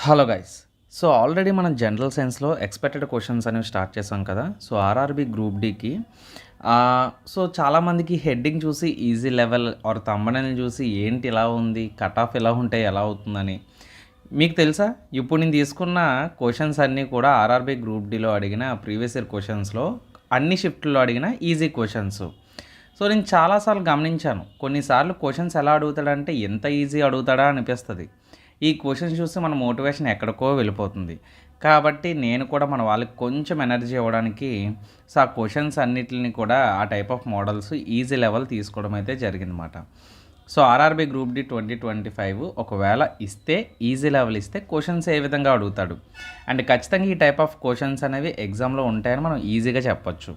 Hello guys. So already మనం general సైన్స్‌లో expected questions అనేవి స్టార్ట్ చేసాం కదా! సో ఆర్ఆర్‌బీ గ్రూప్ డీకి సో చాలామందికి హెడ్డింగ్ చూసి ఈజీ లెవెల్ ఆర్ థంబ్‌నెయిల్‌ని చూసి ఏంటి ఇలా ఉంది? కట్ ఆఫ్ ఎలా ఉంటే ఎలా అవుతుందని. మీకు తెలుసా? ఇప్పుడు నేను తీసుకున్న క్వెషన్స్ అన్నీ కూడా ఆర్ఆర్‌బీ గ్రూప్ డీలో అడిగిన ప్రీవియస్ ఇయర్ క్వెషన్స్‌లో అన్ని షిఫ్ట్‌ల్లో అడిగిన ఈజీ క్వెషన్స్. సో నేను చాలా సార్లు గమనించాను. కొన్నిసార్లు క్వెషన్స్ ఎలా అడుగుతాడంటే ఎంత ఈజీ అడుగుతాడా అనిపిస్తది. ఈ క్వెషన్స్ చూస్తే మన మోటివేషన్ ఎక్కడికో వెళ్ళిపోతుంది. కాబట్టి నేను కూడా మన వాళ్ళకి కొంచెం ఎనర్జీ ఇవ్వడానికి సో ఆ క్వెషన్స్ అన్నిటిని కూడా ఆ type of models easy level తీసుకోవడం అయితే జరిగిందన్నమాట. సో ఆర్ఆర్‌బీ గ్రూప్ డి 2025 ఒకవేళ ఇస్తే ఈజీ లెవెల్ ఇస్తే క్వెషన్స్ ఏ విధంగా అడుగుతాడు అండ్ ఖచ్చితంగా ఈ టైప్ ఆఫ్ క్వెషన్స్ అనేవి ఎగ్జామ్లో ఉంటాయని మనం ఈజీగా చెప్పొచ్చు.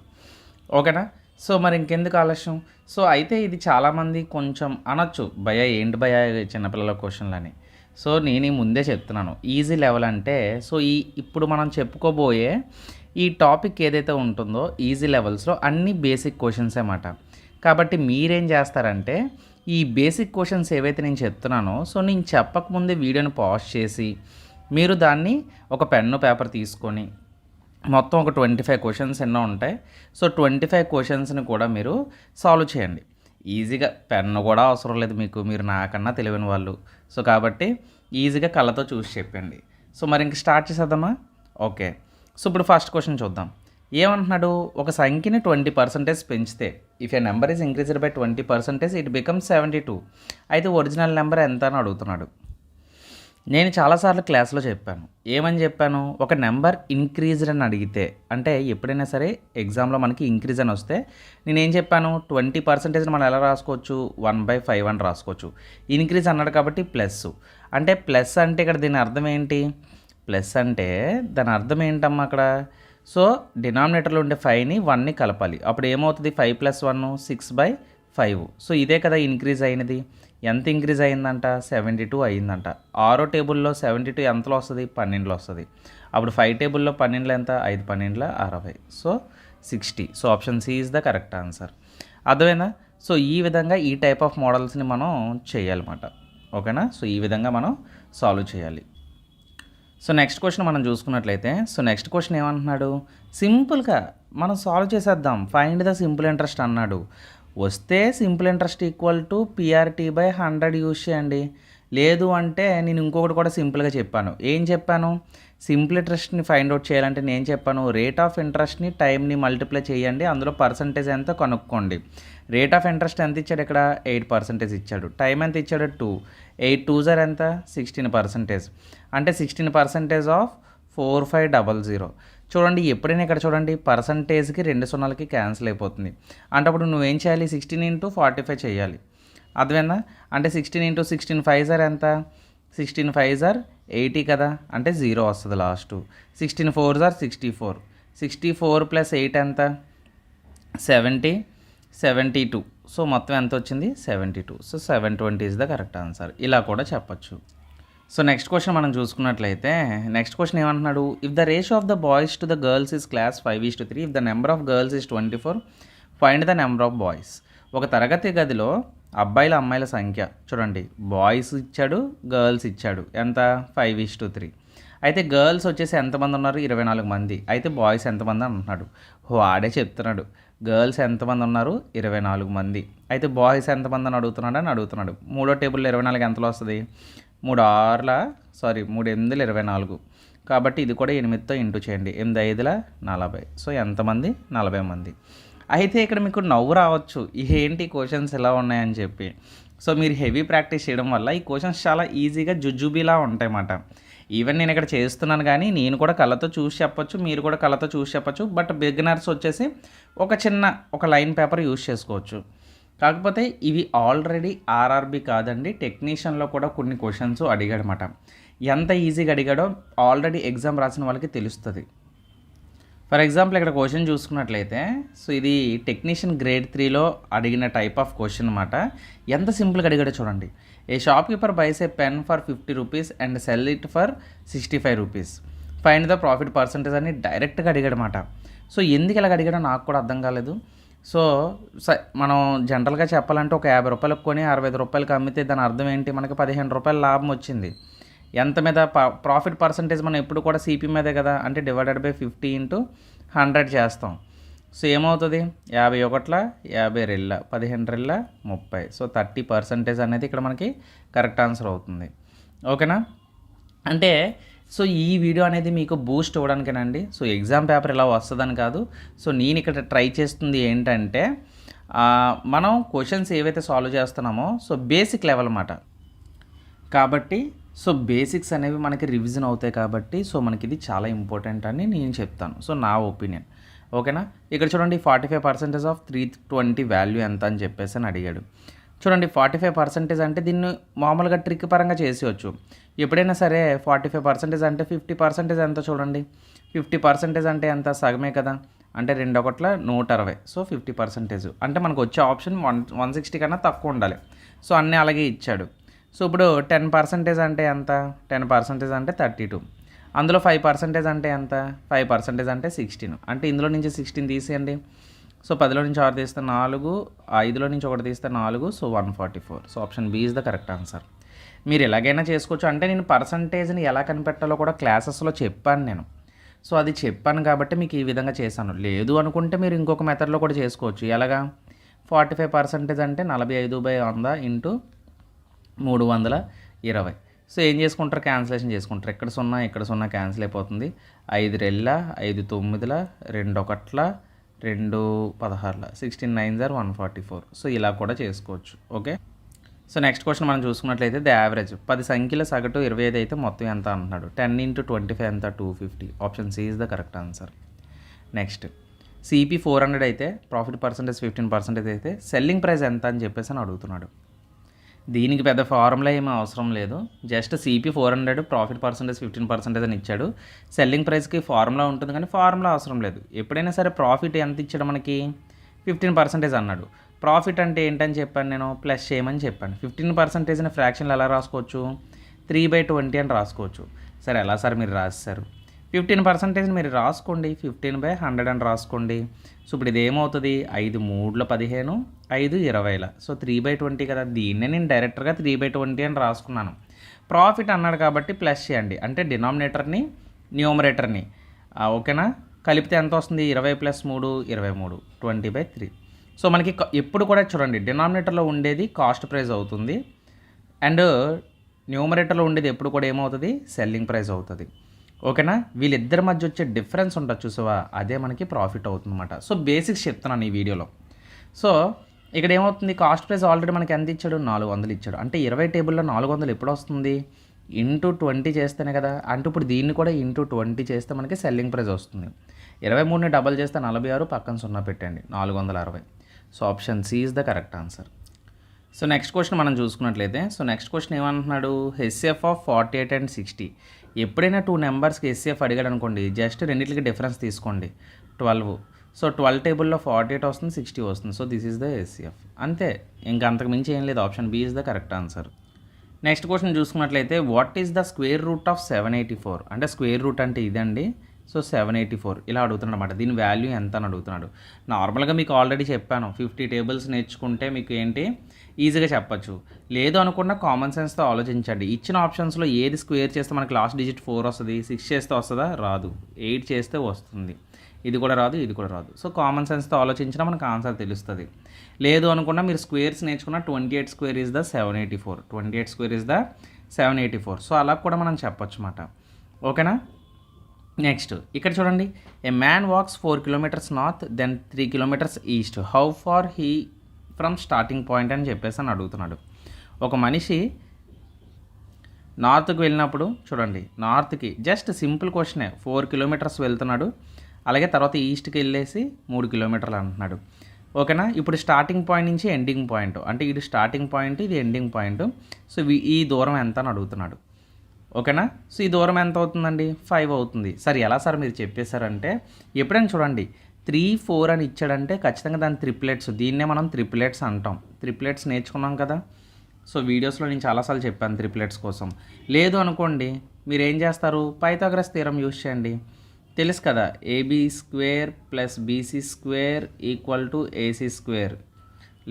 ఓకేనా? సో మరి ఇంకెందుకు ఆలస్యం. సో అయితే ఇది చాలామంది కొంచెం అనొచ్చు, భయ్యా ఏంటి భయ్యా చిన్నపిల్లల క్వెషన్లని. సో నేను ఈ ముందే చెప్తున్నాను, ఈజీ లెవెల్ అంటే సో ఇప్పుడు మనం చెప్పుకోబోయే ఈ టాపిక్ ఏదైతే ఉంటుందో ఈజీ లెవెల్స్లో అన్ని బేసిక్ క్వశ్చన్స్ అన్నమాట. కాబట్టి మీరేం చేస్తారంటే ఈ బేసిక్ క్వశ్చన్స్ ఏవైతే నేను చెప్తున్నానో సో నేను చెప్పకముందే వీడియోని పాజ్ చేసి మీరు దాన్ని ఒక పెన్ను పేపర్ తీసుకొని మొత్తం ఒక 25 క్వశ్చన్స్ ఎన్నో ఉంటాయి. సో 25 క్వశ్చన్స్ని కూడా మీరు సాల్వ్ చేయండి ఈజీగా. పెన్ను కూడా అవసరం లేదు మీకు, మీరు నాకన్నా తెలివైన వాళ్ళు. సో కాబట్టి ఈజీగా కళ్ళతో చూసి చెప్పండి. సో మరి ఇంక స్టార్ట్ చేసేద్దామా? ఓకే. సో ఇప్పుడు ఫస్ట్ క్వశ్చన్ చూద్దాం. ఏమంటున్నాడు? ఒక సంఖ్యని 20% పెంచితే if A number is increased by 20% it becomes 72. అయితే ఒరిజినల్ నెంబర్ ఎంత అని అడుగుతున్నాడు. నేను చాలాసార్లు క్లాస్లో చెప్పాను. ఏమని చెప్పాను? ఒక నెంబర్ ఇంక్రీజ్డ్ అని అడిగితే అంటే ఎప్పుడైనా సరే ఎగ్జామ్లో మనకి ఇంక్రీజ్ అని వస్తే నేనేం చెప్పాను? 20% మనం ఎలా రాసుకోవచ్చు? 1/5 అని రాసుకోవచ్చు. ఇంక్రీజ్ అన్నాడు కాబట్టి ప్లస్. అంటే ప్లస్ అంటే ఇక్కడ దీని అర్థం ఏంటి? ప్లస్ అంటే దాని అర్థం ఏంటమ్మా అక్కడ? సో డినామినేటర్లో ఉండే 5ని 1ని కలపాలి. అప్పుడు ఏమవుతుంది? 5 + 1 6/5. సో ఇదే కదా ఇంక్రీజ్ అయినది. ఎంత ఇంక్రీజ్ అయిందంట? 72 అయిందంట. 6వ టేబుల్లో 72 ఎంతలో వస్తుంది? 12లో వస్తుంది. అప్పుడు 5 టేబుల్లో 12లో ఎంత? 5 12 60. So 60. So option C is the correct answer. అర్థమైందా? సో ఈ విధంగా ఈ టైప్ ఆఫ్ మోడల్స్ని మనం చేయాలన్నమాట. ఓకేనా? సో ఈ విధంగా మనం సాల్వ్ చేయాలి. సో నెక్స్ట్ క్వశ్చన్ మనం చూసుకున్నట్లయితే సో నెక్స్ట్ క్వశ్చన్ ఏమంటున్నాడు? సింపుల్గా మనం సాల్వ్ చేసేద్దాం. ఫైండ్ ద సింపుల్ ఇంట్రెస్ట్ అన్నాడు. వస్తే simple interest equal to PRT/100 use చేయండి. లేదు అంటే నేను ఇంకొకటి కూడా సింపుల్గా చెప్పాను. ఏం చెప్పాను? సింపుల్ ఇంట్రెస్ట్ని ఫైండ్ అవుట్ చేయాలంటే నేను చెప్పాను రేట్ ఆఫ్ ఇంట్రెస్ట్ని టైంని మల్టిప్లై చేయండి, అందులో పర్సంటేజ్ ఎంత కనుక్కోండి. రేట్ ఆఫ్ ఇంట్రెస్ట్ ఎంత ఇచ్చాడు ఇక్కడ? 8% ఇచ్చాడు. టైం ఎంత ఇచ్చాడు? 2. 8 2s ఎంత? 16%. అంటే 16% ఆఫ్ 4500. చూడండి ఎప్పుడైనా ఇక్కడ చూడండి పర్సంటేజ్కి 2 సున్నాలకి క్యాన్సిల్ అయిపోతుంది. అంటే అప్పుడు నువ్వేం చేయాలి? 16 × 45 చేయాలి. అర్థమైందా? అంటే 16 × 16 5s ఎంత? 16 5s 80 కదా, అంటే 0 వస్తుంది లాస్ట్. 16 4s 64. 64 + 8 ఎంత? 70 72. సో మొత్తం ఎంత వచ్చింది? 72. So 720 is the correct answer. ఇలా కూడా చెప్పచ్చు. సో నెక్స్ట్ క్వశ్చన్ మనం చూసుకున్నట్లయితే నెక్స్ట్ క్వశ్చన్ ఏమంటున్నాడు? If the ratio of the boys to the girls is class 5:3, if the number of girls is 24, find the number of boys. ఒక తరగతి గదిలో అబ్బాయిల అమ్మాయిల సంఖ్య చూడండి, బాయ్స్ ఇచ్చాడు, గర్ల్స్ ఇచ్చాడు. ఎంత? 5:3. అయితే గర్ల్స్ వచ్చేసి ఎంతమంది ఉన్నారు? 24 మంది. అయితే బాయ్స్ ఎంతమంది అంటున్నాడు. వాడే చెప్తున్నాడు గర్ల్స్ ఎంతమంది ఉన్నారు? 24 మంది. అయితే బాయ్స్ ఎంతమంది అని అడుగుతున్నాడు. మూడో టేబుల్లో 24 ఎంతలో వస్తుంది? 3 8 24. కాబట్టి ఇది కూడా 8తో ఇంటూ చేయండి. 8 5 40. సో ఎంతమంది? 40 మంది. అయితే ఇక్కడ మీకు నవ్వు రావచ్చు, ఏంటి క్వశ్చన్స్ ఎలా ఉన్నాయని చెప్పి. సో మీరు హెవీ ప్రాక్టీస్ చేయడం వల్ల ఈ క్వశ్చన్స్ చాలా ఈజీగా జుజుబీలా ఉంటాయన్నమాట. ఈవెన్ నేను ఇక్కడ చేస్తున్నాను కానీ నేను కూడా కళ్ళతో చూసి చెప్పొచ్చు, మీరు కూడా కళ్ళతో చూసి చెప్పొచ్చు. బట్ బిగినర్స్ వచ్చేసి ఒక లైన్ పేపర్ యూజ్ చేసుకోవచ్చు. కాకపోతే ఇవి ఆల్రెడీ ఆర్ఆర్బీ కాదండి, టెక్నీషియన్లో కూడా కొన్ని క్వశ్చన్స్ అడిగాడనమాట. ఎంత ఈజీగా అడిగాడో ఆల్రెడీ ఎగ్జామ్ రాసిన వాళ్ళకి తెలుస్తుంది. ఫర్ ఎగ్జాంపుల్ ఇక్కడ క్వశ్చన్ చూసుకున్నట్లయితే సో ఇది టెక్నీషియన్ గ్రేడ్ 3లో అడిగిన టైప్ ఆఫ్ క్వశ్చన్ అనమాట. ఎంత సింపుల్గా అడిగాడో చూడండి. A shopkeeper buys a pen for 50 rupees and sell it for 65 rupees. Find the profit percentage అని డైరెక్ట్గా అడిగాడనమాట. సో ఎందుకు ఇలాగ అడిగాడో నాకు కూడా అర్థం కాలేదు. సో మనం జనరల్గా చెప్పాలంటే ఒక 50 రూపాయలకు కొని 65 రూపాయలకి అమ్మితే దాని అర్థం ఏంటి? మనకి 15 రూపాయల లాభం వచ్చింది. ఎంత మీద ప్రాఫిట్ పర్సంటేజ్ మనం ఎప్పుడు కూడా సిపి మీదే కదా, అంటే డివైడెడ్ బై 50 ఇంటూ 100 చేస్తాం. సో ఏమవుతుంది 51 52 15 30. సో 30% అనేది ఇక్కడ మనకి కరెక్ట్ ఆన్సర్ అవుతుంది. ఓకేనా. అంటే సో ఈ వీడియో అనేది మీకు బూస్ట్ ఇవ్వడానికేనండి. సో ఎగ్జామ్ పేపర్ ఇలా వస్తుందని కాదు. సో నేను ఇక్కడ ట్రై చేస్తుంది ఏంటంటే మనం క్వశ్చన్స్ ఏవైతే సాల్వ్ చేస్తున్నామో సో బేసిక్ లెవెల్ అన్నమాట. కాబట్టి సో బేసిక్స్ అనేవి మనకి రివిజన్ అవుతాయి కాబట్టి సో మనకి ఇది చాలా ఇంపార్టెంట్ అని నేను చెప్తాను. సో నా ఒపీనియన్. ఓకేనా. ఇక్కడ చూడండి 45% ఆఫ్ 320 వాల్యూ ఎంత అని చెప్పేసి అని అడిగాడు. చూడండి 45% అంటే దీన్ని మామూలుగా ట్రిక్ పరంగా చేసేయచ్చు. ఎప్పుడైనా సరే 45% అంటే 50% ఎంత చూడండి. 50% అంటే ఎంత, సగమే కదా, అంటే 2 1 120. సో 50% అంటే మనకు వచ్చే ఆప్షన్ 160 కన్నా తక్కువ ఉండాలి. సో అన్నీ అలాగే ఇచ్చాడు. సో ఇప్పుడు 10% అంటే ఎంత, 10% అంటే 32. అందులో 5% అంటే ఎంత, 5% అంటే 16. అంటే ఇందులో నుంచి 16 తీసేయండి. సో 10లో నుంచి 6 తీస్తే 4, 5లో నుంచి 1 తీస్తే 4, so 144. So option B is the correct answer. మీరు ఎలాగైనా చేసుకోవచ్చు. అంటే నేను పర్సంటేజ్ని ఎలా కనిపెట్టాలో కూడా క్లాసెస్లో చెప్పాను నేను. సో అది చెప్పాను కాబట్టి మీకు ఈ విధంగా చేశాను. లేదు అనుకుంటే మీరు ఇంకొక మెథడ్లో కూడా చేసుకోవచ్చు. ఎలాగా, 45% అంటే 45/100 ఇంటూ 320. సో ఏం చేసుకుంటారు, క్యాన్సిలేషన్ చేసుకుంటారు. ఇక్కడ 0 ఇక్కడ 0 క్యాన్సిల్ అయిపోతుంది. 5 2 5 9 2 1 2 16 16 9 144. సో ఇలా కూడా చేసుకోవచ్చు. ఓకే. సో నెక్స్ట్ క్వశ్చన్ మనం చూసుకున్నట్లయితే ద యావరేజ్ 10 సంఖ్యల సగటు 25 అయితే మొత్తం ఎంత అంటున్నాడు. 10 ఇంటూ 25 ఎంత, 250. Option C is the correct answer. Next CP 400 అయితే ప్రాఫిట్ పర్సంటేజ్ 15% అయితే సెల్లింగ్ ప్రైస్ ఎంత అని చెప్పేసి అని అడుగుతున్నాడు. దీనికి పెద్ద ఫార్ములా ఏమీ అవసరం లేదు. జస్ట్ సిపి 400 ప్రాఫిట్ పర్సంటేజ్ 15% అని ఇచ్చాడు. సెల్లింగ్ ప్రైస్కి ఫార్ములా ఉంటుంది కానీ ఫార్ములా అవసరం లేదు. ఎప్పుడైనా సరే ప్రాఫిట్ ఎంత ఇచ్చాడు మనకి, 15% అన్నాడు. ప్రాఫిట్ అంటే ఏంటని చెప్పాను నేను, ప్లస్ చేయమని చెప్పాను. 15%ని ఫ్రాక్షన్లు ఎలా రాసుకోవచ్చు, 3/20 అని రాసుకోవచ్చు. సరే ఎలా సార్ మీరు రాశారు, 15% మీరు రాసుకోండి, 15/100 అని రాసుకోండి. సో ఇప్పుడు ఇది ఏమవుతుంది, 5 3 15, 5 20. సో 3/20 కదా, దీన్నే నేను డైరెక్ట్గా 3/20 అని రాసుకున్నాను. ప్రాఫిట్ అన్నాడు కాబట్టి ప్లస్ చేయండి, అంటే డినామినేటర్ని న్యూమరేటర్ని ఓకేనా కలిపితే ఎంత వస్తుంది, 20 + 3 23, 20/3. సో మనకి ఎప్పుడు కూడా చూడండి డినామినేటర్లో ఉండేది కాస్ట్ ప్రైస్ అవుతుంది అండ్ న్యూమరేటర్లో ఉండేది ఎప్పుడు కూడా ఏమవుతుంది, సెల్లింగ్ ప్రైస్ అవుతుంది. ఓకేనా. వీళ్ళిద్దరి మధ్య వచ్చే డిఫరెన్స్ ఉంటుంది చూసావా, అదే మనకి ప్రాఫిట్ అవుతుంది అన్నమాట. సో బేసిక్స్ చెప్తున్నాను ఈ వీడియోలో. సో ఇక్కడ ఏమవుతుంది, కాస్ట్ ప్రైస్ ఆల్రెడీ మనకి ఎంత ఇచ్చాడు, 400 ఇచ్చాడు. అంటే 20 టేబుల్లో 400 ఎప్పుడు వస్తుంది, ఇంటూ 20 చేస్తేనే కదా. అంటే ఇప్పుడు దీన్ని కూడా ఇంటూ 20 చేస్తే మనకి సెల్లింగ్ ప్రైస్ వస్తుంది. 23ని డబల్ చేస్తే 46, పక్కన 0 పెట్టండి, 460. So option C is the correct answer. So next question మనం చూసుకున్నట్లయితే, సో నెక్స్ట్ క్వశ్చన్ ఏమంటున్నాడు, హెచ్సిఎఫ్ ఆఫ్ 48 and 60. ఎప్పుడైనా 2 నెంబర్స్కి హెచ్సిఎఫ్ అడిగాడు అనుకోండి, జస్ట్ రెండింటికి డిఫరెన్స్ తీసుకోండి, 12. సో 12 టేబుల్లో 48 వస్తుంది, 60 వస్తుంది. So this is the HCF. అంతే, ఇంకా అంతకు మించి ఏం లేదు. Option B is the correct answer. Next question చూసుకున్నట్లయితే, what is the square root of 784. అంటే స్క్వేర్ రూట్ అంటే ఇదండి. సో 784 ఇలా అడుగుతున్నాడు అనమాట. దీని వాల్యూ ఎంత అని అడుగుతున్నాడు. నార్మల్గా మీకు ఆల్రెడీ చెప్పాను, 50 టేబుల్స్ నేర్చుకుంటే మీకు ఏంటి ఈజీగా చెప్పచ్చు. లేదు అనుకున్న కామన్ సెన్స్తో ఆలోచించండి. ఇచ్చిన ఆప్షన్స్లో ఏది స్క్వేర్ చేస్తే మనకి లాస్ట్ డిజిట్ 4 వస్తుంది, 6 చేస్తే వస్తుందా, రాదు, 8 చేస్తే వస్తుంది, ఇది కూడా రాదు, ఇది కూడా రాదు. సో కామన్ సెన్స్తో ఆలోచించినా మనకు ఆన్సర్ తెలుస్తుంది. లేదు అనుకున్నా మీరు స్క్వేర్స్ నేర్చుకున్న 28 square is the 784, 28 square is the 784. So అలా కూడా మనం చెప్పొచ్చు అన్నమాట. ఓకేనా. నెక్స్ట్ ఇక్కడ చూడండి, a man walks 4 kilometers north then 3 kilometers east, how far he from starting point అని చెప్పేసి అని అడుగుతున్నాడు. ఒక మనిషి నార్త్కి వెళ్ళినప్పుడు చూడండి, నార్త్కి జస్ట్ సింపుల్ క్వశ్చనే, 4 kilometers వెళ్తున్నాడు. అలాగే తర్వాత ఈస్ట్కి వెళ్ళేసి 3 kilometers అంటున్నాడు. ఓకేనా. ఇప్పుడు స్టార్టింగ్ పాయింట్ నుంచి ఎండింగ్ పాయింట్, అంటే ఇది స్టార్టింగ్ పాయింట్, ఇది ఎండింగ్ పాయింట్. సో ఈ దూరం ఎంత అని అడుగుతున్నాడు. ఓకేనా. సో ఈ దూరం ఎంత అవుతుందండి, 5 అవుతుంది. సరే ఎలా సార్ మీరు చెప్పేశారంటే, ఎప్పుడైనా చూడండి 3 4 అని ఇచ్చాడంటే ఖచ్చితంగా దాని ట్రిప్లెట్స్, దీన్నే మనం ట్రిప్లెట్స్ అంటాం. ట్రిప్లెట్స్ నేర్చుకున్నాం కదా. సో వీడియోస్లో నేను చాలాసార్లు చెప్పాను ట్రిప్లెట్స్ కోసం. లేదు అనుకోండి మీరు ఏం చేస్తారు, పైథాగరస్ థీరం యూజ్ చేయండి. తెలుసు కదా, AB square plus BC square equal to AC square.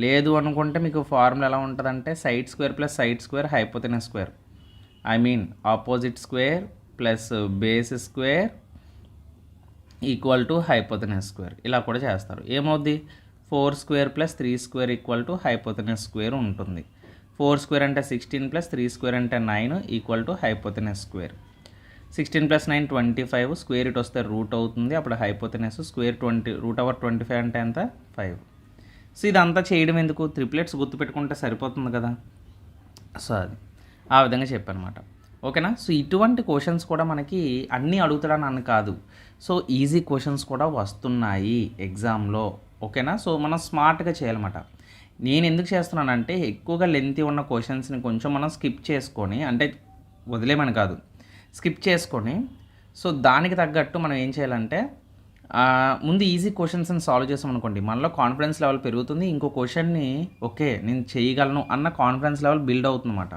లేదు అనుకుంటే మీకు ఫార్ములా ఎలా ఉంటుందంటే side square plus side square hypotenuse square. I mean opposite square plus base square equal to hypotenuse square ఇలా కూడా చేస్తారు. ఏమవుద్ది 4 square plus 3 square equal to hypotenuse square ఉంటుంది. 4 స్క్వేర్ అంటే 16 ప్లస్ 3 స్క్వేర్ అంటే 9 equal to hypotenuse square. 16 plus 9 25, square it వస్తే route అవుతుంది, అప్పుడు హైపోటెనస్ స్క్వేర్ 20 రూట్ ఓవర్ 25 అంటే ఎంత 5. సో ఇదంతా చేయడం ఎందుకు, ట్రిప్లెట్స్ గుర్తుపెట్టుకుంటే సరిపోతుంది కదా. సో అది ఆ విధంగా చెప్పనమాట. ఓకేనా. సో ఇటువంటి క్వశ్చన్స్ కూడా మనకి అన్నీ అడుగుతాడని కాదు, సో ఈజీ క్వశ్చన్స్ కూడా వస్తున్నాయి ఎగ్జామ్లో. ఓకేనా. సో మనం స్మార్ట్గా చేయాలన్నమాట. నేను ఎందుకు చేస్తున్నానంటే ఎక్కువగా లెంతీ ఉన్న క్వశ్చన్స్ని కొంచెం మనం స్కిప్ చేసుకొని, అంటే వదిలేమని కాదు, స్కిప్ చేసుకొని, సో దానికి తగ్గట్టు మనం ఏం చేయాలంటే ముందు ఈజీ క్వశ్చన్స్ని సాల్వ్ చేసామనుకోండి, మనలో కాన్ఫిడెన్స్ లెవెల్ పెరుగుతుంది. ఇంకో క్వశ్చన్ని ఓకే నేను చేయగలను అన్న కాన్ఫిడెన్స్ లెవెల్ బిల్డ్ అవుతుందన్నమాట.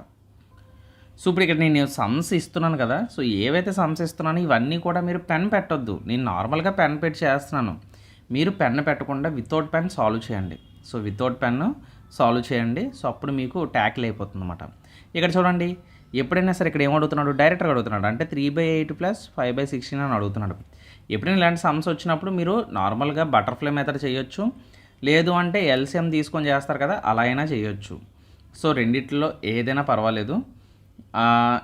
సో ఇప్పుడు ఇక్కడ నేను సమ్స్ ఇస్తున్నాను కదా, సో ఏవైతే సమ్స్ ఇస్తున్నానో ఇవన్నీ కూడా మీరు పెన్ పెట్టొద్దు. నేను నార్మల్గా పెన్ పెట్టి చేస్తున్నాను, మీరు పెన్ పెట్టకుండా వితౌట్ పెన్ సాల్వ్ చేయండి. సో వితౌట్ పెన్ సాల్వ్ చేయండి. సో అప్పుడు మీకు ట్యాకిల్ అయిపోతుంది అనమాట. ఇక్కడ చూడండి, ఎప్పుడైనా సరే ఇక్కడ ఏమడుగుతున్నాడు, డైరెక్ట్గా అడుగుతున్నాడు, అంటే 3/8 ప్లస్ 5/16 అని అడుగుతున్నాడు. ఎప్పుడైనా ఇలాంటి సమ్స్ వచ్చినప్పుడు మీరు నార్మల్గా బటర్ఫ్లై మెథడ్ చేయొచ్చు, లేదు అంటే ఎల్సిఎం తీసుకొని చేస్తారు కదా, అలా అయినా చేయొచ్చు. సో రెండిట్లో ఏదైనా పర్వాలేదు.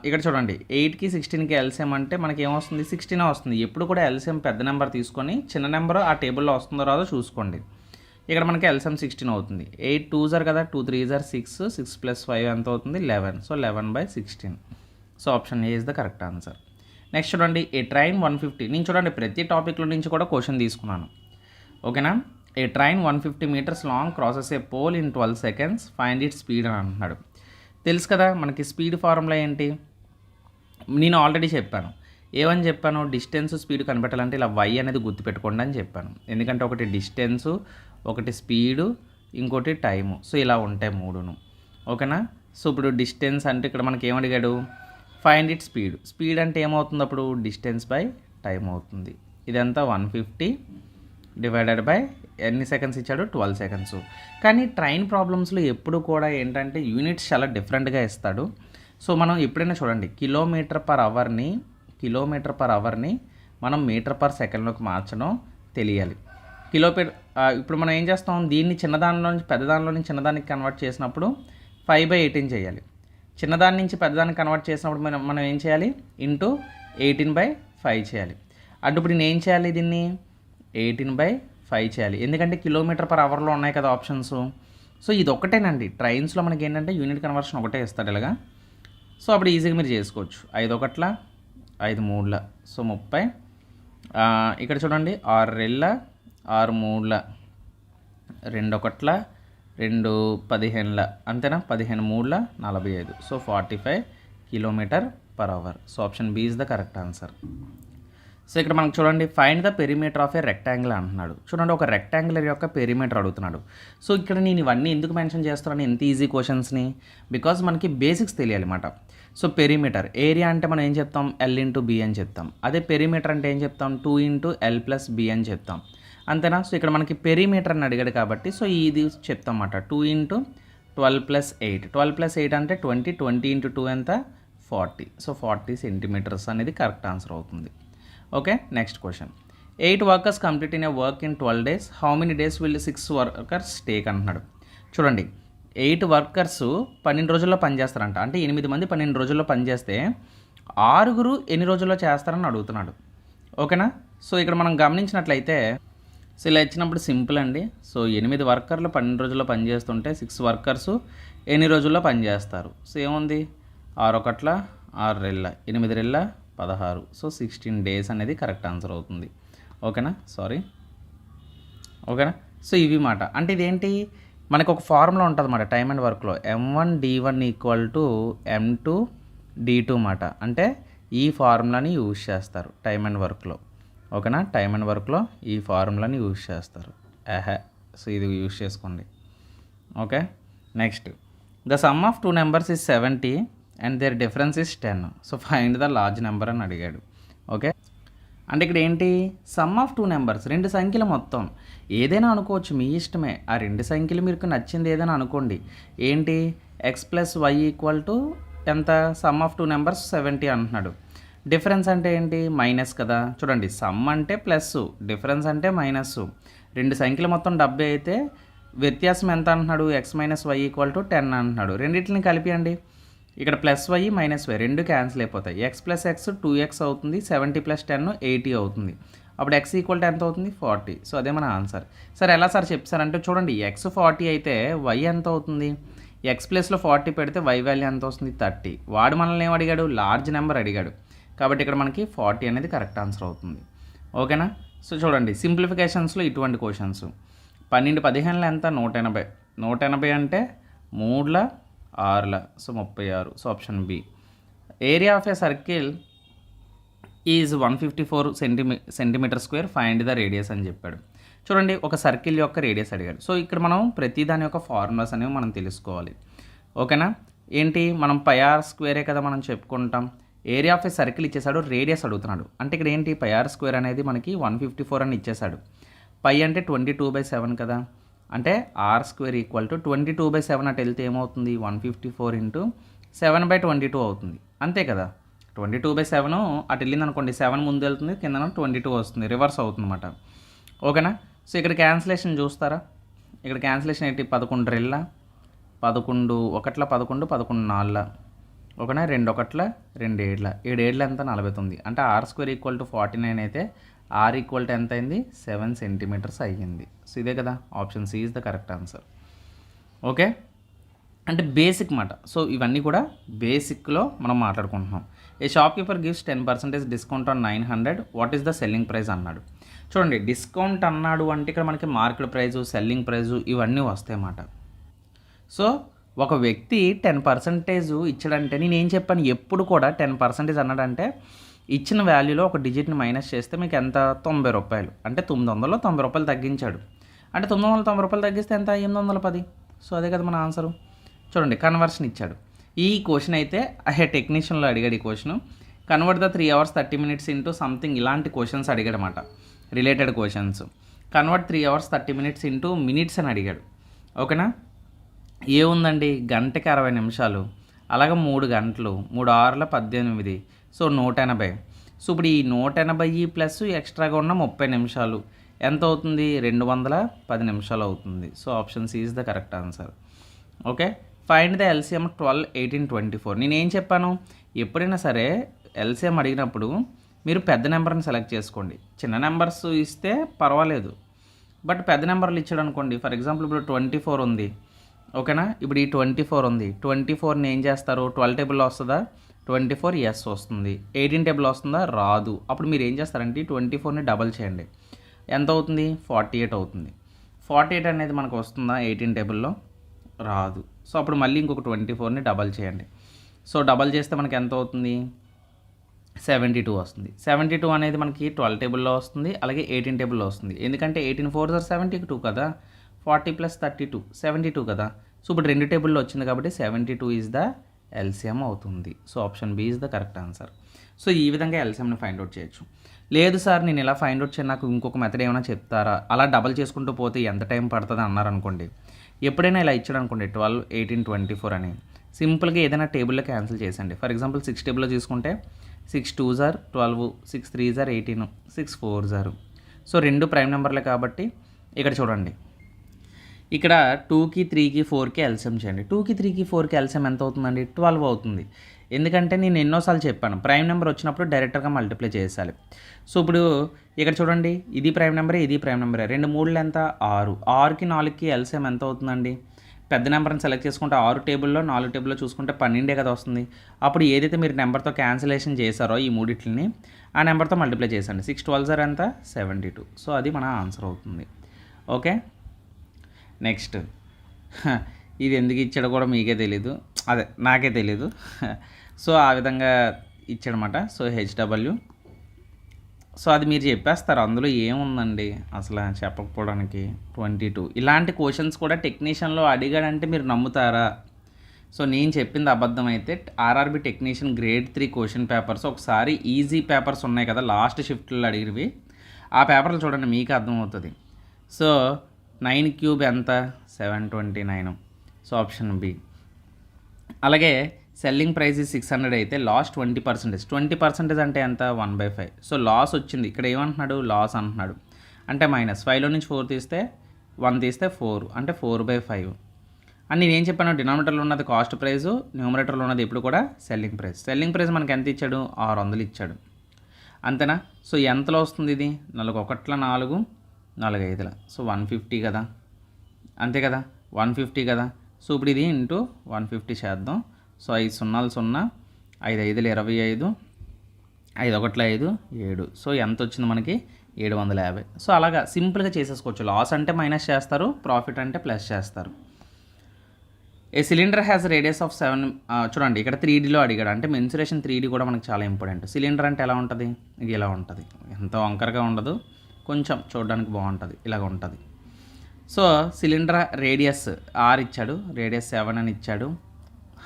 ఇక్కడ చూడండి, 8కి 16కి ఎల్సిఎం అంటే మనకి ఏమొస్తుంది, 16 వస్తుంది. ఎప్పుడు కూడా ఎల్సిఎం పెద్ద నెంబర్ తీసుకొని చిన్న నెంబర్ ఆ టేబుల్లో వస్తుందో రాదో చూసుకోండి. ఇక్కడ మనకి ఎల్సిఎం 16 అవుతుంది. 8 2s కదా, 2 3s 6, 6 ప్లస్ 5 ఎంత అవుతుంది 11. So 11/16. So option A is the correct answer. Next చూడండి, ఏ ట్రైన్ 150. నేను చూడండి ప్రతి టాపిక్లో నుంచి కూడా క్వశ్చన్ తీసుకున్నాను. ఓకేనా. A train 150 metres long crosses a pole in 12 seconds, find it speed అని అంటున్నాడు. తెలుసు కదా మనకి స్పీడ్ ఫార్ములా ఏంటి, నేను ఆల్రెడీ చెప్పాను. ఏమని చెప్పాను, డిస్టెన్స్ స్పీడ్ కనిపెట్టాలంటే ఇలా y అనేది గుర్తుపెట్టుకోండి అని చెప్పాను. ఎందుకంటే ఒకటి డిస్టెన్సు, ఒకటి స్పీడు, ఇంకోటి టైము. సో ఇలా ఉంటాయి మూడును. ఓకేనా. సో ఇప్పుడు డిస్టెన్స్ అంటే ఇక్కడ మనకి ఏమడిగాడు, ఫైండ్ ఇట్ స్పీడ్. స్పీడ్ అంటే ఏమవుతుంది అప్పుడు, డిస్టెన్స్ బై టైం అవుతుంది. ఇదంతా 150 డివైడెడ్ బై ఎన్ని సెకండ్స్ ఇచ్చాడు, 12 సెకండ్స్. కానీ ట్రైన్ ప్రాబ్లమ్స్లో ఎప్పుడు కూడా ఏంటంటే యూనిట్స్ చాలా డిఫరెంట్గా ఇస్తాడు. సో మనం ఎప్పుడైనా చూడండి, కిలోమీటర్ పర్ అవర్ని మనం మీటర్ పర్ సెకండ్లోకి మార్చడం తెలియాలి. ఇప్పుడు మనం ఏం చేస్తాం, దీన్ని చిన్నదానిలో నుంచి పెద్దదానిలో నుంచి చిన్నదానికి కన్వర్ట్ చేసినప్పుడు 5/18 చేయాలి. చిన్నదాని నుంచి పెద్దదానికి కన్వర్ట్ చేసినప్పుడు మనం ఏం చేయాలి, ఇంటూ 18/5 చేయాలి. అటు ఇప్పుడు నేను ఏం చేయాలి, దీన్ని 18/5 చేయాలి. ఎందుకంటే కిలోమీటర్ పర్ అవర్లో ఉన్నాయి కదా ఆప్షన్స్. సో ఇది ఒకటేనండి, ట్రైన్స్లో మనకి ఏంటంటే యూనిట్ కన్వర్షన్ ఒకటే ఇస్తాడు ఇలాగా. సో అప్పుడు ఈజీగా మీరు చేసుకోవచ్చు. 5 1 5 3 సో 30. ఇక్కడ చూడండి 6 2 6 3 2 1 2 15 అంతేనా, 15 3 45. So 45 kilometer per hour. So option B is the correct answer. So ఇక్కడ మనకు చూడండి, find the perimeter of a rectangle అంటున్నాడు. చూడండి ఒక రెక్టాంగులర్ యొక్క పెరిమీటర్ అడుగుతున్నాడు. సో ఇక్కడ నేను ఇవన్నీ ఎందుకు మెన్షన్ చేస్తున్నాను ఎంత ఈజీ క్వశ్చన్స్ని, బికాజ్ మనకి బేసిక్స్ తెలియాలి అన్నమాట. సో పెరిమీటర్, ఏరియా అంటే మనం ఏం చెప్తాం, L × B అని చెప్తాం. అదే పెరిమీటర్ అంటే ఏం చెప్తాం, 2 × L + B అని చెప్తాం. అంతేనా. సో ఇక్కడ మనకి పెరిమీటర్ అని అడిగాడు కాబట్టి సో ఇది చెప్తాం అన్నమాట, 2 × 12 + 8. 12 + 8 అంటే 20. 20 × 2 ఎంత, 40. సో 40 సెంటీమీటర్స్ అనేది కరెక్ట్ ఆన్సర్ అవుతుంది. Okay. Next question, 8 workers complete in a work in 12 days. How many days will 6 workers take అంటున్నాడు. చూడండి 8 వర్కర్స్ 12 రోజుల్లో పనిచేస్తారంట. అంటే 8 మంది 12 రోజుల్లో పనిచేస్తే 6 ఎన్ని రోజుల్లో చేస్తారని అడుగుతున్నాడు. ఓకేనా. సో ఇక్కడ మనం గమనించినట్లయితే సో ఇలా ఇచ్చినప్పుడు సింపుల్ అండి. సో 8 వర్కర్లు 12 రోజుల్లో పనిచేస్తుంటే 6 వర్కర్స్ ఎన్ని రోజుల్లో పనిచేస్తారు. సో ఏముంది, 6 1 6 2 8 2 16. సో 16 days అనేది కరెక్ట్ ఆన్సర్ అవుతుంది. ఓకేనా. ఓకేనా. సో ఇవి మాట అంటే ఇదేంటి, మనకు ఒక ఫార్ములా ఉంటుంది అన్నమాట టైమ్ అండ్ వర్క్లో, M1D1 = M2D2 మాట. అంటే ఈ ఫార్ములాని యూజ్ చేస్తారు టైమ్ అండ్ వర్క్లో. ఓకేనా. టైమ్ అండ్ వర్క్లో ఈ ఫార్ములాని యూజ్ చేస్తారు. సో ఇది యూజ్ చేసుకోండి. Okay. Next, the sum of 2 numbers is 70 and their difference is 10. So find the large number అని అడిగాడు. ఓకే. అంటే ఇక్కడ ఏంటి, సమ్ ఆఫ్ 2 numbers, 2 సంఖ్యలు మొత్తం ఏదైనా అనుకోవచ్చు, మీ ఇష్టమే. ఆ 2 సంఖ్యలు మీకు నచ్చింది ఏదైనా అనుకోండి. ఏంటి, x + y = ఎంత సమ్ ఆఫ్ 2 నెంబర్స్ 70 అంటున్నాడు. డిఫరెన్స్ అంటే ఏంటి? మైనస్ కదా. చూడండి సమ్ అంటే ప్లస్, డిఫరెన్స్ అంటే మైనస్. రెండు సంఖ్యలు మొత్తం 70 అయితే వ్యత్యాసం ఎంత అంటున్నాడు? X minus y equal to 10 అంటున్నాడు. రెండింటిని కలిపియండి. ఇక్కడ ప్లస్ వై మైనస్ వై రెండు క్యాన్సిల్ అయిపోతాయి. ఎక్స్ ప్లస్ ఎక్స్ 2x అవుతుంది. 70 ప్లస్ 10 80 అవుతుంది. అప్పుడు ఎక్స్ ఈక్వల్ టు ఎంత అవుతుంది? 40. సో అదే మన ఆన్సర్. సార్ ఎలా సార్ చెప్తారంటే చూడండి ఎక్స్ 40 అయితే వై ఎంత అవుతుంది? ఎక్స్ ప్లస్లో 40 పెడితే వై వాల్యూ ఎంత వస్తుంది? 30. వాడు మనల్ని ఏం అడిగాడు? లార్జ్ నెంబర్ అడిగాడు. కాబట్టి ఇక్కడ మనకి 40 అనేది కరెక్ట్ ఆన్సర్ అవుతుంది. ఓకేనా? సో చూడండి సింప్లిఫికేషన్స్లో ఇటువంటి క్వశ్చన్స్. 12 15 ఎంత? 180. 180 అంటే 3 6 so 36. So option B. Area of a circle is 154 centimeter square, find the radius అని చెప్పాడు. చూడండి ఒక సర్కిల్ యొక్క రేడియస్ అడిగాడు. సో ఇక్కడ మనం ప్రతి దాని యొక్క ఫార్ములాస్ అనేవి మనం తెలుసుకోవాలి. ఓకేనా? ఏంటి మనం పై ఆర్ స్క్వేరే కదా మనం చెప్పుకుంటాం. ఏరియా ఆఫ్ ఏ సర్కిల్ ఇచ్చేసాడు, రేడియస్ అడుగుతున్నాడు. అంటే ఇక్కడ ఏంటి పై ఆర్ స్క్వేర్ అనేది మనకి 154 అని ఇచ్చేసాడు. పై అంటే 22/7 కదా. అంటే ఆర్ స్క్వేర్ ఈక్వల్ టు 22/7 అటు వెళ్తే ఏమవుతుంది? 154 ఇంటూ 7/22 అవుతుంది. అంతే కదా. 22/7 అటు వెళ్ళింది అనుకోండి, 7 ముందు వెళ్తుంది, కింద 22 వస్తుంది, రివర్స్ అవుతుంది అన్నమాట. ఓకేనా? సో ఇక్కడ క్యాన్సిలేషన్ చూస్తారా? ఇక్కడ క్యాన్సిలేషన్ ఏంటి? 11 2 11 1 11 11 4. ఓకేనా? 2 1 2 7 7 7 ఎంత? 49. అంటే ఆర్ స్క్వేర్ ఈక్వల్ టు 49 అయితే ఆర్ ఈక్వల్ టు ఎంత అయింది? 7 సెంటీమీటర్స్ అయ్యింది. సో ఇదే కదా option C is the correct answer. Okay, అంటే బేసిక్ మాట. సో ఇవన్నీ కూడా బేసిక్లో మనం మాట్లాడుకుంటున్నాం. A shopkeeper gives 10% discount on 900, what is the selling price అన్నాడు. చూడండి డిస్కౌంట్ అన్నాడు అంటే ఇక్కడ మనకి మార్కెట్ ప్రైజు, సెల్లింగ్ ప్రైజు ఇవన్నీ వస్తాయి అన్నమాట. సో ఒక వ్యక్తి 10% ఇచ్చాడంటే నేను ఏం చెప్పాను, ఎప్పుడు కూడా 10% అన్నాడంటే ఇచ్చిన వాల్యూలో ఒక డిజిట్ని మైనస్ చేస్తే మీకు ఎంత? 90 రూపాయలు. అంటే 990 రూపాయలు తగ్గించాడు. అంటే 990 రూపాయలు తగ్గిస్తే ఎంత? 810. సో అదే కదా మన ఆన్సరు. చూడండి కన్వర్షన్ ఇచ్చాడు. ఈ క్వశ్చన్ అయితే టెక్నీషియన్లో అడిగాడు. ఈ question convert the 3 hours 30 minutes into something ఇలాంటి క్వశ్చన్స్ అడిగాడు అన్నమాట. Related questions. Convert 3 hours 30 minutes into minutes అని అడిగాడు. ఓకేనా? ఏముందండి, గంటకి 60 నిమిషాలు, అలాగే 3 గంటలు, 3 6 18, సో 180. సో ఇప్పుడు ఈ 180 ప్లస్ ఎక్స్ట్రాగా ఉన్న 30 నిమిషాలు ఎంత అవుతుంది? 210 నిమిషాలు అవుతుంది. So option C is the correct answer. Okay, find the LCM 12 18 24. నేనేం చెప్పాను, ఎప్పుడైనా సరే ఎల్సిఎం అడిగినప్పుడు మీరు పెద్ద నెంబర్ని సెలెక్ట్ చేసుకోండి. చిన్న నెంబర్స్ ఇస్తే పర్వాలేదు, బట్ పెద్ద నెంబర్లు ఇచ్చాడు అనుకోండి. ఫర్ ఎగ్జాంపుల్ ఇప్పుడు 24 ఉంది. ఓకేనా? ఇప్పుడు ఈ 24 ఉంది. 24ని ఏం చేస్తారు? 12 టేబుల్లో వస్తుందా? 24 ఎస్ వస్తుంది. 18 టేబుల్ వస్తుందా? రాదు. అప్పుడు మీరు ఏం చేస్తారంటే 24ని డబల్ చేయండి. ఎంత అవుతుంది? 48 అవుతుంది. 48 అనేది మనకు వస్తుందా 18 టేబుల్లో? రాదు. సో అప్పుడు మళ్ళీ ఇంకొక 24ని డబల్ చేయండి. సో డబల్ చేస్తే మనకి ఎంత అవుతుంది? 72 వస్తుంది. 72 అనేది మనకి 12 టేబుల్లో వస్తుంది, అలాగే 18 టేబుల్లో వస్తుంది. ఎందుకంటే 18 4 72 కదా. 40 + 32 72 కదా. సో ఇప్పుడు 2 టేబుల్లో వచ్చింది కాబట్టి 72 ఈజ్ ద ఎల్సిఎం అవుతుంది. So option B is the correct answer. So ఈ విధంగా ఎల్సిఎంని ఫైండ్ అవుట్ చేయొచ్చు. లేదు సార్ నేను ఇలా ఫైండ్ అవుట్ చేయను, నాకు ఇంకొక మెథడ్ ఏమైనా చెప్తారా, అలా డబల్ చేసుకుంటూ పోతే ఎంత టైం పడుతుంది అన్నారనుకోండి. ఎప్పుడైనా ఇలా ఇచ్చాడు అనుకోండి 12 18 24 అని సింపుల్గా ఏదైనా టేబుల్లో క్యాన్సిల్ చేసండి. ఫర్ ఎగ్జాంపుల్ 6 టేబుల్లో తీసుకుంటే 6 2s are 12, 6 3s are 18, 6 4s are. So 2 prime నెంబర్లే కాబట్టి ఇక్కడ చూడండి, ఇక్కడ 2కి 3కి 4కి ఎల్సిఎం చేయండి. 2కి 3కి 4కి ఎల్సిఎం ఎంత అవుతుందండి? 12 అవుతుంది. ఎందుకంటే నేను ఎన్నోసార్లు చెప్పాను, ప్రైమ్ నెంబర్ వచ్చినప్పుడు డైరెక్ట్గా మల్టిప్లై చేయాలి. సో ఇప్పుడు ఇక్కడ చూడండి, ఇది ప్రైమ్ నెంబరే, ఇది ప్రైమ్ నెంబరే. 2 3లు ఎంత? 6. 6కి 4కి ఎల్సిఎం ఎంత అవుతుందండి? పెద్ద నెంబర్ని సెలెక్ట్ చేసుకుంటే 6 టేబుల్లో 4 టేబుల్లో చూసుకుంటే 12 కదా వస్తుంది. అప్పుడు ఏదైతే మీరు నెంబర్తో క్యాన్సిలేషన్ చేశారో ఈ మూడిట్లని ఆ నెంబర్తో మల్టిప్లై చేసండి. 6 12s are ఎంత? 72. సో అది మన ఆన్సర్ అవుతుంది. ఓకే, నెక్స్ట్ ఇది ఎందుకు ఇచ్చాడో కూడా మీకే తెలీదు, అదే నాకే తెలీదు. సో ఆ విధంగా ఇచ్చాడనమాట. సో హెచ్డబ్ల్యూ, సో అది మీరు చెప్పేస్తారు, అందులో ఏముందండి అసలు చెప్పకపోవడానికి. 22 ఇలాంటి క్వశ్చన్స్ కూడా టెక్నీషియన్లో అడిగాడంటే మీరు నమ్ముతారా? సో నేను చెప్పింది అబద్ధం అయితే RRB technician grade 3 question papers ఒకసారి ఈజీ పేపర్స్ ఉన్నాయి కదా లాస్ట్ షిఫ్ట్లో అడిగినవి, ఆ పేపర్లు చూడండి మీకు అర్థమవుతుంది. సో 9 క్యూబ్ ఎంత? 729. So option B. అలాగే సెల్లింగ్ ప్రైస్ 600 అయితే లాస్ 20%. 20% అంటే ఎంత? 1/5. సో లాస్ వచ్చింది. ఇక్కడ ఏమంటున్నాడు? లాస్ అంటున్నాడు. అంటే -5లో నుంచి 4 తీస్తే 1 తీస్తే 4 అంటే 4/5. అని నేనేం చెప్పాను? డినామినేటర్లో ఉన్నది కాస్ట్ ప్రైజు, న్యూమరేటర్లో ఉన్నది ఎప్పుడు కూడా సెల్లింగ్ ప్రైస్. సెల్లింగ్ ప్రైస్ మనకి ఎంత ఇచ్చాడు? 600 ఇచ్చాడు. అంతేనా? సో ఎంతలో వస్తుంది ఇది? 4 1 4 4 5. సో 150 కదా, అంతే కదా, 150 కదా. సో ఇప్పుడు ఇది ఇంటూ 150 చేద్దాం. సో 5 0 0, 5 5 25, 5 1 5 7. సో ఎంత వచ్చింది మనకి? 750. సో అలాగా సింపుల్గా చేసేసుకోవచ్చు. లాస్ అంటే మైనస్ చేస్తారు, ప్రాఫిట్ అంటే ప్లస్ చేస్తారు. ఏ సిలిండర్ హ్యాస్ రేడియస్ ఆఫ్ 7. చూడండి ఇక్కడ 3Dలో అడిగాడు. అంటే మెన్సురేషన్ 3D కూడా మనకు చాలా ఇంపార్టెంట్. సిలిండర్ అంటే ఎలా ఉంటుంది? ఇది ఇలా ఉంటుంది. ఎంతో వంకరగా ఉండదు, కొంచెం చూడడానికి బాగుంటుంది, ఇలాగ ఉంటుంది. సో సిలిండర్ రేడియస్ R ఇచ్చాడు, రేడియస్ 7 అని ఇచ్చాడు,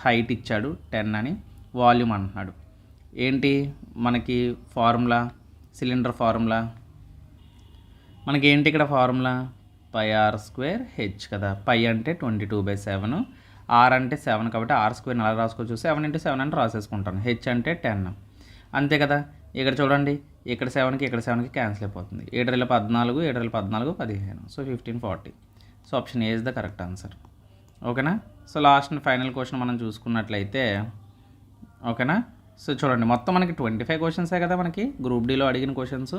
హైట్ ఇచ్చాడు 10 అని, వాల్యూమ్ అంటున్నాడు. ఏంటి మనకి ఫార్ములా? సిలిండర్ ఫార్ములా మనకి ఏంటి ఇక్కడ ఫార్ములా? πr²h కదా. పై అంటే 22/7, R అంటే 7 కాబట్టి R² అలా రాసుకోవచ్చు. 7 × 7 అని రాసేసుకుంటాను. H అంటే 10, అంతే కదా. ఇక్కడ చూడండి, ఇక్కడ 7కి ఇక్కడ 7కి క్యాన్సిల్ అయిపోతుంది. 7 × 14, 7 × 14 15. So 1540. So option A is the correct answer. ఓకేనా. So last and final question మనం చూసుకున్నట్లయితే, ఓకేనా. సో చూడండి మొత్తం మనకి 25 క్వశ్చన్సే కదా మనకి గ్రూప్ డీలో అడిగిన క్వశ్చన్స్.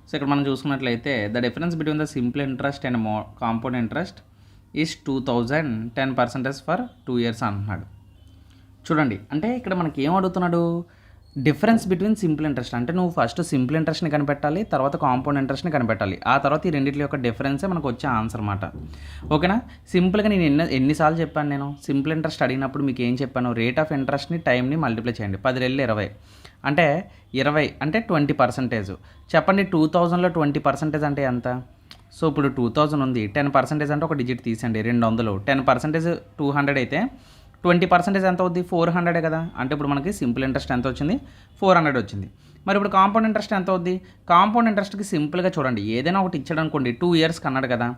సో ఇక్కడ మనం చూసుకున్నట్లయితే the difference between the simple interest and compound interest is 2000, 10% for 2 years అంటున్నాడు. చూడండి అంటే ఇక్కడ మనకి ఏం అడుగుతున్నాడు? డిఫరెన్స్ బిట్వీన్ సింపుల్ ఇంట్రెస్ట్ అంటే నువ్వు ఫస్ట్ సింపుల్ ఇంట్రెస్ట్ని కనిపెట్టాలి, తర్వాత కాంపౌండ్ ఇంట్రెస్ట్ని కనిపెట్టాలి. ఆ తర్వాత ఈ రెండింటి యొక్క డిఫరెన్సే మనకు వచ్చే ఆన్సర్ అన్నమాట. ఓకేనా. సింపుల్గా నేను ఎన్నిసార్లు చెప్పాను? నేను సింపుల్ ఇంట్రెస్ట్ అడిగినప్పుడు మీకు ఏం చెప్పాను? రేట్ ఆఫ్ ఇంట్రెస్ట్ని టైంని మల్టిప్లై చేయండి. 10 × 20 అంటే 20 అంటే 20%. చెప్పండి 2000లో 20% అంటే ఎంత? సో ఇప్పుడు 2000 ఉంది, 10% అంటే ఒక డిజిట్ తీసండి, 200. 10% 200 అయితే 20% ఎంత అవుద్ది? 400 కదా. అంటే ఇప్పుడు మనకి సింపుల్ ఇంట్రెస్ట్ ఎంత వచ్చింది? 400 వచ్చింది. మరి ఇప్పుడు కాంపౌండ్ ఇంట్రెస్ట్ ఎంత అవుద్ది? కాంపౌండ్ ఇంట్రెస్ట్కి సింపుల్గా చూడండి, ఏదైనా ఒకటి ఇచ్చాడు అనుకోండి, 2 years కన్నాడు కదా.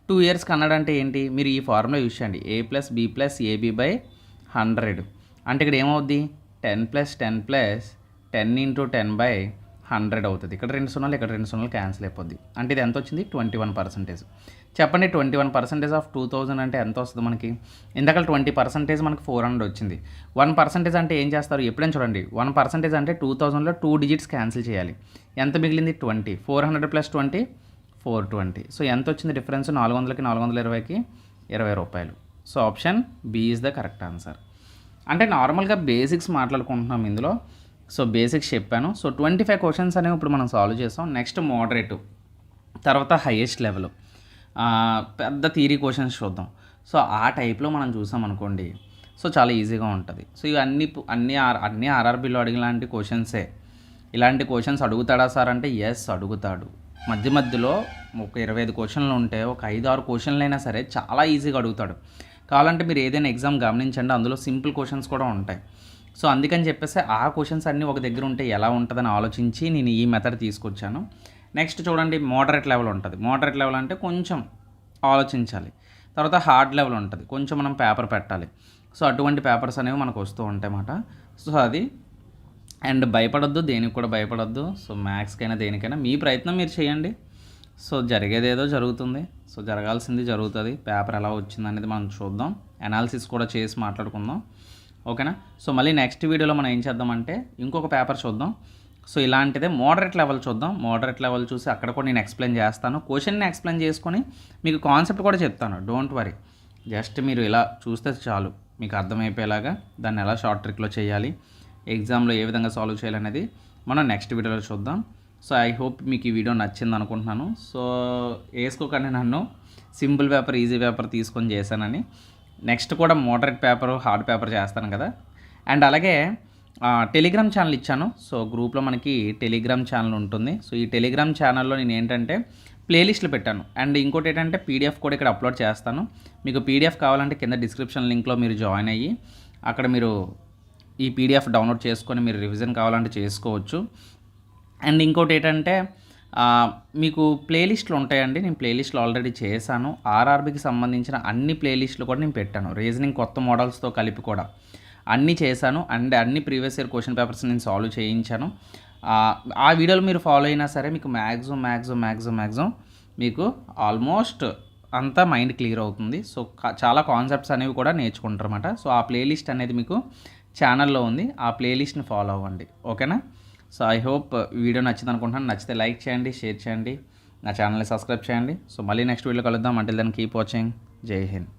2 years కన్నాడు అంటే ఏంటి? మీరు ఈ ఫార్ములా యూజ్ చేయండి, a + b + ab/100. అంటే ఇక్కడ ఏమవుద్ది? 10 + 10 + 10 × 10/100 అవుతుంది. ఇక్కడ 2 0, ఇక్కడ 2 0 క్యాన్సిల్ అయిపోద్ది. అంటే ఇది ఎంత వచ్చింది? 21%. చెప్పండి 21% ఆఫ్ 2000 అంటే ఎంత వస్తుంది మనకి? ఇందాక 20% మనకి 400 వచ్చింది. 1% అంటే ఏం చేస్తారు? ఎప్పుడైనా చూడండి, 1% అంటే 2000లో 2 digits క్యాన్సిల్ చేయాలి. ఎంత మిగిలింది? 20. 400 + 20 420. సో ఎంత వచ్చింది డిఫరెన్స్? 400కి 420కి 20 రూపాయలు. So option B is the correct answer. అంటే నార్మల్గా బేసిక్స్ మాట్లాడుకుంటున్నాం ఇందులో. సో బేసిక్స్ చెప్పాను. సో 25 క్వశ్చన్స్ అనేవి ఇప్పుడు మనం సాల్వ్ చేస్తాం. నెక్స్ట్ మోడరేటు, తర్వాత హైయెస్ట్ లెవెల్, పెద్ద థియరీ క్వశ్చన్స్ చూద్దాం. సో ఆ టైప్లో మనం చూసాం అనుకోండి, సో చాలా ఈజీగా ఉంటుంది. సో ఇవి అన్ని ఆర్ఆర్బీలో అడిగిలాంటి క్వశ్చన్సే. ఇలాంటి క్వశ్చన్స్ అడుగుతాడా సార్ అంటే ఎస్ అడుగుతాడు. మధ్యలో ఒక 25 క్వశ్చన్లు ఉంటే ఒక 5-6 క్వశ్చన్లు అయినా సరే చాలా ఈజీగా అడుగుతాడు. కావాలంటే మీరు ఏదైనా ఎగ్జామ్ గమనించండి, అందులో సింపుల్ క్వశ్చన్స్ కూడా ఉంటాయి. సో అందుకని చెప్పేసి ఆ క్వశ్చన్స్ అన్నీ ఒక దగ్గర ఉంటే ఎలా ఉంటుందని ఆలోచించి నేను ఈ మెథడ్ తీసుకొచ్చాను. నెక్స్ట్ చూడండి మోడరేట్ లెవెల్ ఉంటుంది. మోడరేట్ లెవెల్ అంటే కొంచెం ఆలోచించాలి. తర్వాత హార్డ్ లెవెల్ ఉంటుంది, కొంచెం మనం పేపర్ పెట్టాలి. సో అటువంటి పేపర్స్ అనేవి మనకు వస్తూ ఉంటాయి అన్నమాట. సో అది అండ్ భయపడొద్దు, దేనికి కూడా భయపడొద్దు. సో మ్యాథ్స్కైనా దేనికైనా మీ ప్రయత్నం మీరు చేయండి. సో జరిగేదేదో జరుగుతుంది, సో జరగాల్సింది జరుగుతుంది. పేపర్ ఎలా వచ్చింది అనేది మనం చూద్దాం, అనాలిసిస్ కూడా చేసి మాట్లాడుకుందాం. ఓకేనా. సో మళ్ళీ నెక్స్ట్ వీడియోలో మనం ఏం చేద్దామంటే ఇంకొక పేపర్ చూద్దాం. సో ఇలాంటిదే మోడరేట్ లెవెల్ చూద్దాం. మోడరేట్ లెవెల్ చూసి అక్కడ కూడా నేను ఎక్స్ప్లెయిన్ చేస్తాను. క్వశ్చన్ని ఎక్స్ప్లెయిన్ చేసుకొని మీకు కాన్సెప్ట్ కూడా చెప్తాను. డోంట్ వరీ, జస్ట్ మీరు ఇలా చూస్తే చాలు మీకు అర్థమైపోయేలాగా దాన్ని ఎలా షార్ట్ ట్రిక్లో చేయాలి, ఎగ్జామ్లో ఏ విధంగా సాల్వ్ చేయాలనేది మనం నెక్స్ట్ వీడియోలో చూద్దాం. సో ఐ హోప్ మీకు ఈ వీడియో నచ్చింది అనుకుంటున్నాను. సో వేసుకోకండి నన్ను సింపుల్ పేపర్ ఈజీ పేపర్ తీసుకొని చేశానని. నెక్స్ట్ కూడా మోడరేట్ పేపర్ హార్డ్ పేపర్ చేస్తాను కదా. అండ్ అలాగే టెలిగ్రామ్ ఛానల్ ఇచ్చాను. సో గ్రూప్లో మనకి టెలిగ్రామ్ ఛానల్ ఉంటుంది. సో ఈ టెలిగ్రామ్ ఛానల్లో నేను ఏంటంటే ప్లేలిస్టులు పెట్టాను. అండ్ ఇంకోటి ఏంటంటే పీడిఎఫ్ కూడా ఇక్కడ అప్లోడ్ చేస్తాను. మీకు పీడిఎఫ్ కావాలంటే కింద డిస్క్రిప్షన్ లింక్లో మీరు జాయిన్ అయ్యి అక్కడ మీరు ఈ పీడిఎఫ్ డౌన్లోడ్ చేసుకొని మీరు రివిజన్ కావాలంటే చేసుకోవచ్చు. అండ్ ఇంకోటి ఏంటంటే మీకు ప్లేలిస్టులు ఉంటాయండి. నేను ప్లేలిస్టులు ఆల్రెడీ చేశాను. ఆర్ఆర్బీకి సంబంధించిన అన్ని ప్లేలిస్టులు కూడా నేను పెట్టాను, రీజనింగ్ కొత్త మోడల్స్తో కలిపి కూడా. అన్నీ చేశాను అండ్ అన్ని ప్రీవియస్ ఇయర్ క్వశ్చన్ పేపర్స్ నేను సాల్వ్ చేయించాను. ఆ వీడియోలు మీరు ఫాలో అయినా సరే మీకు మ్యాక్సిమం మీకు ఆల్మోస్ట్ అంతా మైండ్ క్లియర్ అవుతుంది. సో చాలా కాన్సెప్ట్స్ అనేవి కూడా నేర్చుకుంటారన్నమాట. సో ఆ ప్లేలిస్ట్ అనేది మీకు ఛానల్లో ఉంది, ఆ ప్లేలిస్ట్ని ఫాలో అవ్వండి. ఓకేనా? సో ఐ హోప్ వీడియో నచ్చింది అనుకుంటున్నాను. నచ్చితే లైక్ చేయండి, షేర్ చేయండి, నా ఛానల్ని సబ్స్క్రైబ్ చేయండి. సో మళ్ళీ నెక్స్ట్ వీడియో కలుద్దాం. Until then keep watching. జై హింద్.